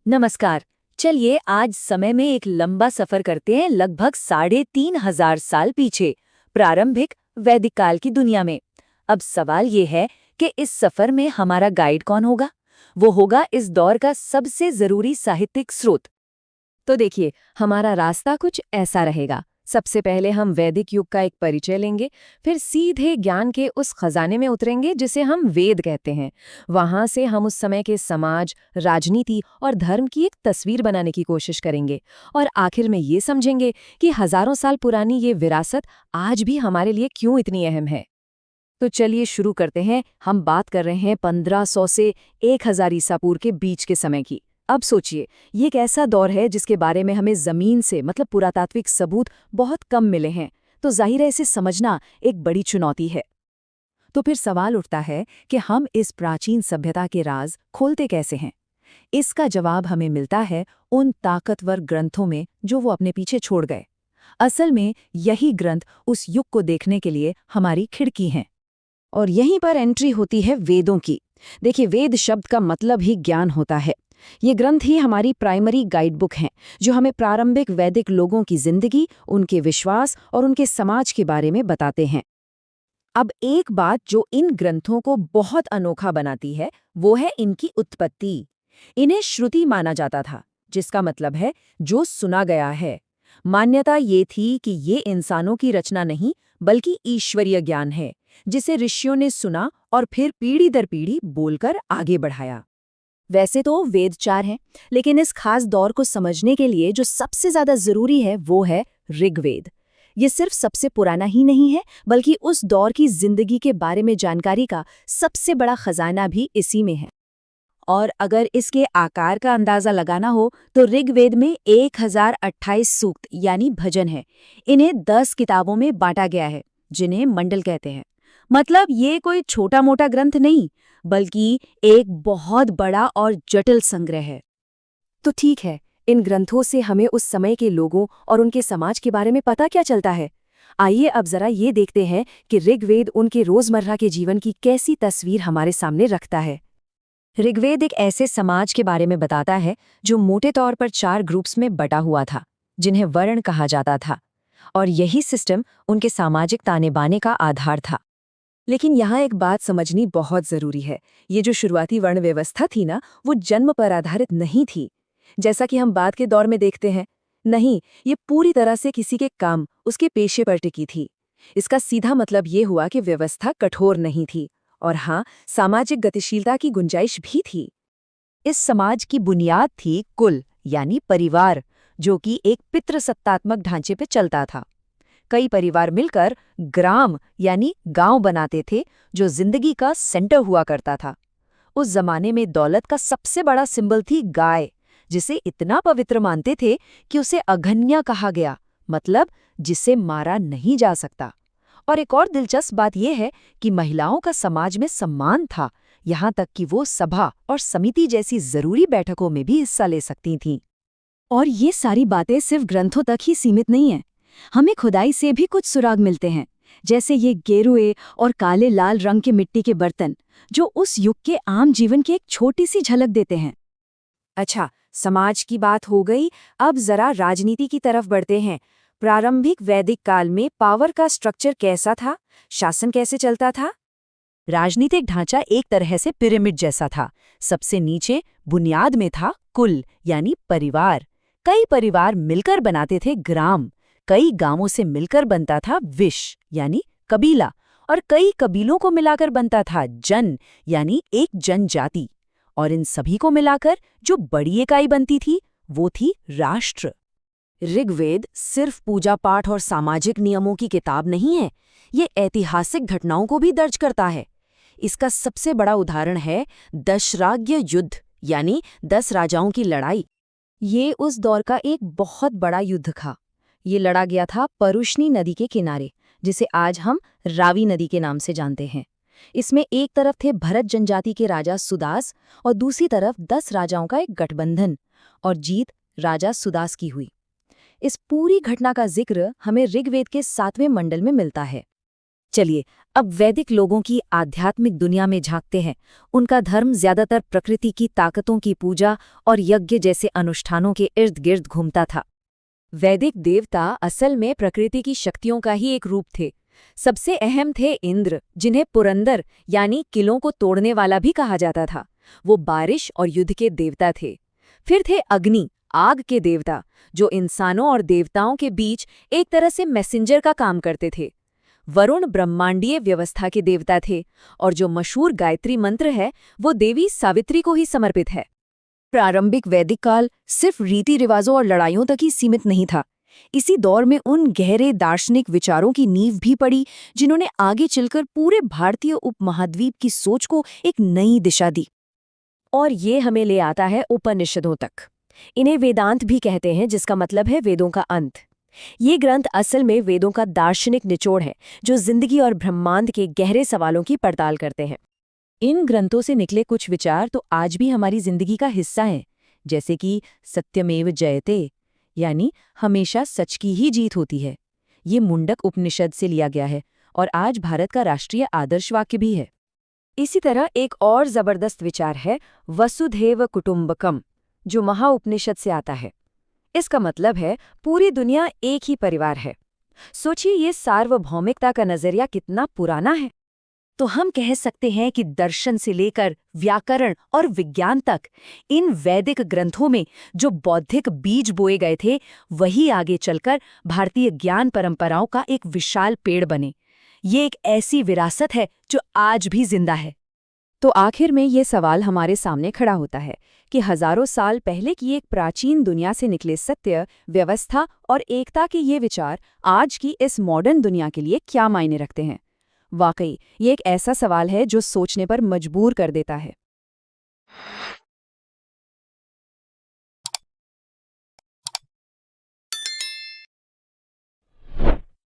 नमस्कार। चलिए आज समय में एक लंबा सफर करते हैं लगभग 3,500 साल पीछे, प्रारंभिक वैदिक काल की दुनिया में। अब सवाल ये है कि इस सफर में हमारा गाइड कौन होगा? वो होगा इस दौर का सबसे जरूरी साहित्यिक स्रोत। तो देखिए, हमारा रास्ता कुछ ऐसा रहेगा। सबसे पहले हम वैदिक युग का एक परिचय लेंगे, फिर सीधे ज्ञान के उस खजाने में उतरेंगे जिसे हम वेद कहते हैं। वहां से हम उस समय के समाज, राजनीति और धर्म की एक तस्वीर बनाने की कोशिश करेंगे, और आखिर में ये समझेंगे कि हजारों साल पुरानी ये विरासत आज भी हमारे लिए क्यों इतनी अहम है। तो चलिए शुरू करते हैं। हम बात कर रहे हैं 1500 से 1000 ईसा पूर्व के बीच के समय की। अब सोचिए, ये एक ऐसा दौर है जिसके बारे में हमें जमीन से मतलब पुरातात्विक सबूत बहुत कम मिले हैं। तो जाहिर है इसे समझना एक बड़ी चुनौती है। तो फिर सवाल उठता है कि हम इस प्राचीन सभ्यता के राज खोलते कैसे हैं? इसका जवाब हमें मिलता है उन ताकतवर ग्रंथों में जो वो अपने पीछे छोड़ गए। असल में यही ग्रंथ उस युग को देखने के लिए हमारी खिड़की हैं। और यहीं पर एंट्री होती है वेदों की। देखिए, वेद शब्द का मतलब ही ज्ञान होता है। ये ग्रंथ ही हमारी प्राइमरी गाइड बुक हैं, जो हमें प्रारंभिक वैदिक लोगों की जिंदगी, उनके विश्वास और उनके समाज के बारे में बताते हैं। अब एक बात जो इन ग्रंथों को बहुत अनोखा बनाती है, वो है इनकी उत्पत्ति। इन्हें श्रुति माना जाता था, जिसका मतलब है जो सुना गया है। मान्यता ये थी कि ये इंसानों की रचना नहीं, बल्कि ईश्वरीय ज्ञान है, जिसे ऋषियों ने सुना और फिर पीढ़ी दर पीढ़ी बोलकर आगे बढ़ाया। वैसे तो वेद 4 हैं, लेकिन इस खास दौर को समझने के लिए जो सबसे ज्यादा जरूरी है वो है ऋग्वेद। ये सिर्फ सबसे पुराना ही नहीं है, बल्कि उस दौर की जिंदगी के बारे में जानकारी का सबसे बड़ा खजाना भी इसी में है। और अगर इसके आकार का अंदाजा लगाना हो तो ऋग्वेद में 1028 सूक्त यानी भजन है। इन्हें 10 किताबों में बांटा गया है, जिन्हें मंडल कहते हैं। मतलब ये कोई छोटा मोटा ग्रंथ नहीं, बल्कि एक बहुत बड़ा और जटिल संग्रह है। तो ठीक है, इन ग्रंथों से हमें उस समय के लोगों और उनके समाज के बारे में पता क्या चलता है? आइए अब जरा ये देखते हैं कि ऋग्वेद उनके रोजमर्रा के जीवन की कैसी तस्वीर हमारे सामने रखता है। ऋग्वेद एक ऐसे समाज के बारे में बताता है जो मोटे तौर पर 4 ग्रुप्स में बटा हुआ था, जिन्हें वर्ण कहा जाता था। और यही सिस्टम उनके सामाजिक ताने बाने का आधार था। लेकिन यहाँ एक बात समझनी बहुत जरूरी है। ये जो शुरुआती वर्ण व्यवस्था थी ना, वो जन्म पर आधारित नहीं थी, जैसा कि हम बाद के दौर में देखते हैं। नहीं, ये पूरी तरह से किसी के काम, उसके पेशे पर टिकी थी। इसका सीधा मतलब ये हुआ कि व्यवस्था कठोर नहीं थी, और हाँ, सामाजिक गतिशीलता की गुंजाइश भी थी। इस समाज की बुनियाद थी कुल यानी परिवार, जो कि एक पितृसत्तात्मक ढांचे पे चलता था। कई परिवार मिलकर ग्राम यानी गांव बनाते थे, जो जिंदगी का सेंटर हुआ करता था। उस जमाने में दौलत का सबसे बड़ा सिंबल थी गाय, जिसे इतना पवित्र मानते थे कि उसे अघन्या कहा गया, मतलब जिसे मारा नहीं जा सकता। और एक और दिलचस्प बात यह है कि महिलाओं का समाज में सम्मान था, यहाँ तक कि वो सभा और समिति जैसी जरूरी बैठकों में भी हिस्सा ले सकती थीं। और ये सारी बातें सिर्फ ग्रंथों तक ही सीमित नहीं हैं। हमें खुदाई से भी कुछ सुराग मिलते हैं, जैसे ये गेरुए और काले लाल रंग के मिट्टी के बर्तन, जो उस युग के आम जीवन की एक छोटी सी झलक देते हैं। अच्छा, समाज की बात हो गई, अब जरा राजनीति की तरफ बढ़ते हैं। प्रारंभिक वैदिक काल में पावर का स्ट्रक्चर कैसा था? शासन कैसे चलता था? राजनीतिक ढांचा एक तरह से पिरामिड जैसा था। सबसे नीचे बुनियाद में था कुल यानी परिवार। कई परिवार मिलकर बनाते थे ग्राम, कई गांवों से मिलकर बनता था विश यानी कबीला, और कई कबीलों को मिलाकर बनता था जन यानी एक जनजाति। और इन सभी को मिलाकर जो बड़ी इकाई बनती थी, वो थी राष्ट्र। ऋग्वेद सिर्फ पूजा पाठ और सामाजिक नियमों की किताब नहीं है, ये ऐतिहासिक घटनाओं को भी दर्ज करता है। इसका सबसे बड़ा उदाहरण है दशराज्य युद्ध यानी 10 राजाओं की लड़ाई। ये उस दौर का एक बहुत बड़ा युद्ध था। ये लड़ा गया था परुष्णी नदी के किनारे, जिसे आज हम रावी नदी के नाम से जानते हैं। इसमें एक तरफ थे भरत जनजाति के राजा सुदास और दूसरी तरफ 10 राजाओं का एक गठबंधन, और जीत राजा सुदास की हुई। इस पूरी घटना का जिक्र हमें ऋग्वेद के 7वें मंडल में मिलता है। चलिए अब वैदिक लोगों की आध्यात्मिक दुनिया में झांकते हैं। उनका धर्म ज्यादातर प्रकृति की ताकतों की पूजा और यज्ञ जैसे अनुष्ठानों के इर्द गिर्द घूमता था। वैदिक देवता असल में प्रकृति की शक्तियों का ही एक रूप थे। सबसे अहम थे इंद्र, जिन्हें पुरंदर यानी किलों को तोड़ने वाला भी कहा जाता था। वो बारिश और युद्ध के देवता थे। फिर थे अग्नि, आग के देवता, जो इंसानों और देवताओं के बीच एक तरह से मैसेंजर का काम करते थे। वरुण ब्रह्मांडीय व्यवस्था के देवता थे, और जो मशहूर गायत्री मंत्र है वो देवी सावित्री को ही समर्पित है। प्रारंभिक वैदिक काल सिर्फ रीति रिवाजों और लड़ाइयों तक ही सीमित नहीं था। इसी दौर में उन गहरे दार्शनिक विचारों की नींव भी पड़ी जिन्होंने आगे चलकर पूरे भारतीय उपमहाद्वीप की सोच को एक नई दिशा दी। और ये हमें ले आता है उपनिषदों तक। इन्हें वेदांत भी कहते हैं, जिसका मतलब है वेदों का अंत। ये ग्रंथ असल में वेदों का दार्शनिक निचोड़ है, जो जिंदगी और ब्रह्मांड के गहरे सवालों की पड़ताल करते हैं। इन ग्रंथों से निकले कुछ विचार तो आज भी हमारी जिंदगी का हिस्सा हैं, जैसे कि सत्यमेव जयते, यानी हमेशा सच की ही जीत होती है। ये मुंडक उपनिषद से लिया गया है और आज भारत का राष्ट्रीय आदर्श वाक्य भी है। इसी तरह एक और जबरदस्त विचार है वसुधैव कुटुंबकम, जो महाउपनिषद से आता है। इसका मतलब है पूरी दुनिया एक ही परिवार है। सोचिए ये सार्वभौमिकता का नजरिया कितना पुराना है। तो हम कह सकते हैं कि दर्शन से लेकर व्याकरण और विज्ञान तक इन वैदिक ग्रंथों में जो बौद्धिक बीज बोए गए थे, वही आगे चलकर भारतीय ज्ञान परंपराओं का एक विशाल पेड़ बने। ये एक ऐसी विरासत है जो आज भी जिंदा है। तो आखिर में ये सवाल हमारे सामने खड़ा होता है कि हजारों साल पहले की एक प्राचीन दुनिया से निकले सत्य, व्यवस्था और एकता के ये विचार आज की इस मॉडर्न दुनिया के लिए क्या मायने रखते हैं। वाकई ये एक ऐसा सवाल है जो सोचने पर मजबूर कर देता है।